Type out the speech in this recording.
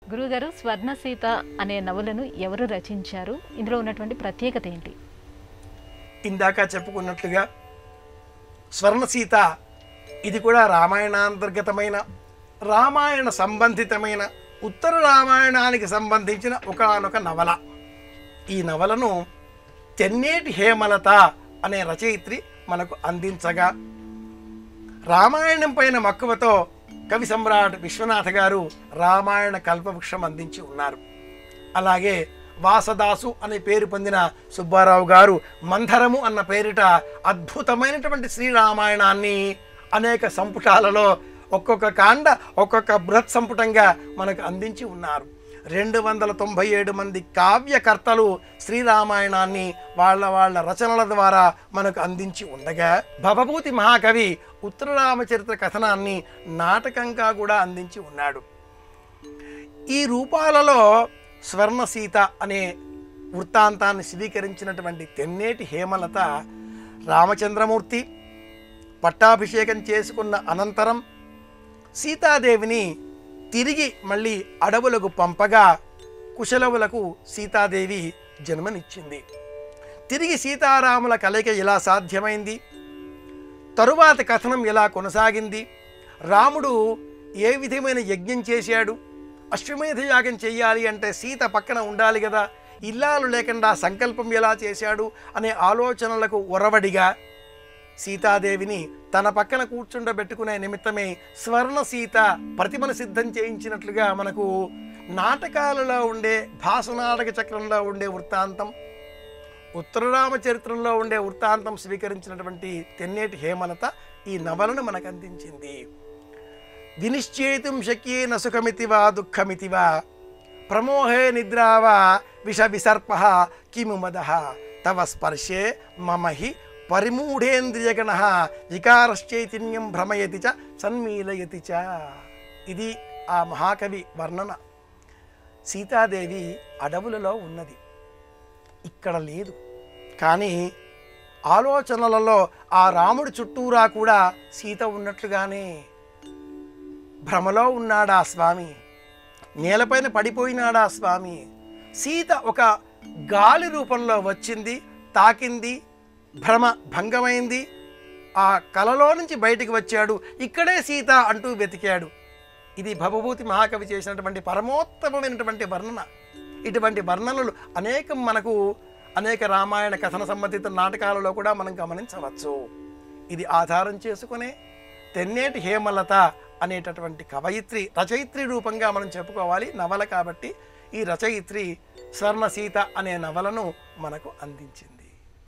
గురుగారు, స్వర్ణసీత అనే నవలను ఎవరు రచించారు? ఇందులో ఉన్నటువంటి ప్రత్యేకత ఏంటి? ఇందాక చెప్పుకున్నట్లుగా స్వర్ణసీత ఇది కూడా రామాయణాంతర్గతమైన, రామాయణ సంబంధితమైన, ఉత్తర రామాయణానికి సంబంధించిన ఒకానొక నవల. ఈ నవలను తెన్నేటి హేమలత అనే రచయిత్రి మనకు అందించగా, రామాయణం పైన మక్కువతో కవి సమ్రాట్ విశ్వనాథ గారు రామాయణ కల్పవృక్షం అందించి ఉన్నారు. అలాగే వాసదాసు అనే పేరు పొందిన సుబ్బారావు గారు మంధరము అన్న పేరిట అద్భుతమైనటువంటి శ్రీరామాయణాన్ని అనేక సంపుటాలలో ఒక్కొక్క కాండ ఒక్కొక్క బృహత్ సంపుటంగా మనకు అందించి ఉన్నారు. 297 మంది కావ్యకర్తలు శ్రీరామాయణాన్ని వాళ్ళ రచనల ద్వారా మనకు అందించి ఉండగా, భవభూతి మహాకవి ఉత్తర రామచరిత్ర కథనాన్ని నాటకంగా కూడా అందించి ఉన్నాడు. ఈ రూపాలలో స్వర్ణసీత అనే వృత్తాంతాన్ని స్వీకరించినటువంటి తెన్నేటి హేమలత రామచంద్రమూర్తి పట్టాభిషేకం చేసుకున్న అనంతరం సీతాదేవిని తిరిగి మళ్ళీ అడవులకు పంపగా కుశలవులకు సీతాదేవి జన్మనిచ్చింది. తిరిగి సీతారాముల కలయిక ఎలా సాధ్యమైంది, తరువాత కథనం ఎలా కొనసాగింది, రాముడు ఏ విధమైన యజ్ఞం చేశాడు, అశ్వమేధ యాగం చేయాలి అంటే సీత పక్కన ఉండాలి కదా, ఇల్లాలు లేకుండా సంకల్పం ఎలా చేశాడు అనే ఆలోచనలకు ఒరవడిగా సీతాదేవిని తన పక్కన కూర్చుండబెట్టుకునే నిమిత్తమే స్వర్ణసీత ప్రతిమను సిద్ధం చేయించినట్లుగా మనకు నాటకాలలో ఉండే భాసనాటక చక్రంలో ఉండే వృత్తాంతం, ఉత్తర రామచరిత్రంలో ఉండే వృత్తాంతం స్వీకరించినటువంటి తెన్నేటి హేమలత ఈ నవలను మనకు అందించింది. వినిశ్చేతుం శక్యేన సుఖమితివా దుఃఖమితివా ప్రమోహే నిద్రావా విష విసర్పః కిము మదః తవ స్పర్శే మమహి పరిమూఢేంద్రియగణ వికారశ్చైతన్యం భ్రమయతి చ సన్మీలయతి చ. ఇది ఆ మహాకవి వర్ణన. సీతాదేవి అడవులలో ఉన్నది, ఇక్కడ లేదు. కానీ ఆలోచనలలో ఆ రాముడి చుట్టూరా కూడా సీత ఉన్నట్లుగానే భ్రమలో ఉన్నాడా స్వామి, నేలపైన పడిపోయినాడా స్వామి. సీత ఒక గాలి రూపంలో వచ్చింది, తాకింది, భ్రమ భంగమైంది, ఆ కలలో నుంచి బయటికి వచ్చాడు, ఇక్కడే సీత అంటూ వెతికాడు. ఇది భవభూతి మహాకవి చేసినటువంటి పరమోత్తమమైనటువంటి వర్ణన. ఇటువంటి వర్ణనలు అనేకం మనకు అనేక రామాయణ కథన సంబంధిత నాటకాలలో కూడా మనం గమనించవచ్చు. ఇది ఆధారం చేసుకునే తెన్నేటి హేమలత అనేటటువంటి కవయిత్రి, రచయిత్రి రూపంగా మనం చెప్పుకోవాలి. నవల కాబట్టి ఈ రచయిత్రి స్వర్ణసీత అనే నవలను మనకు అందించింది.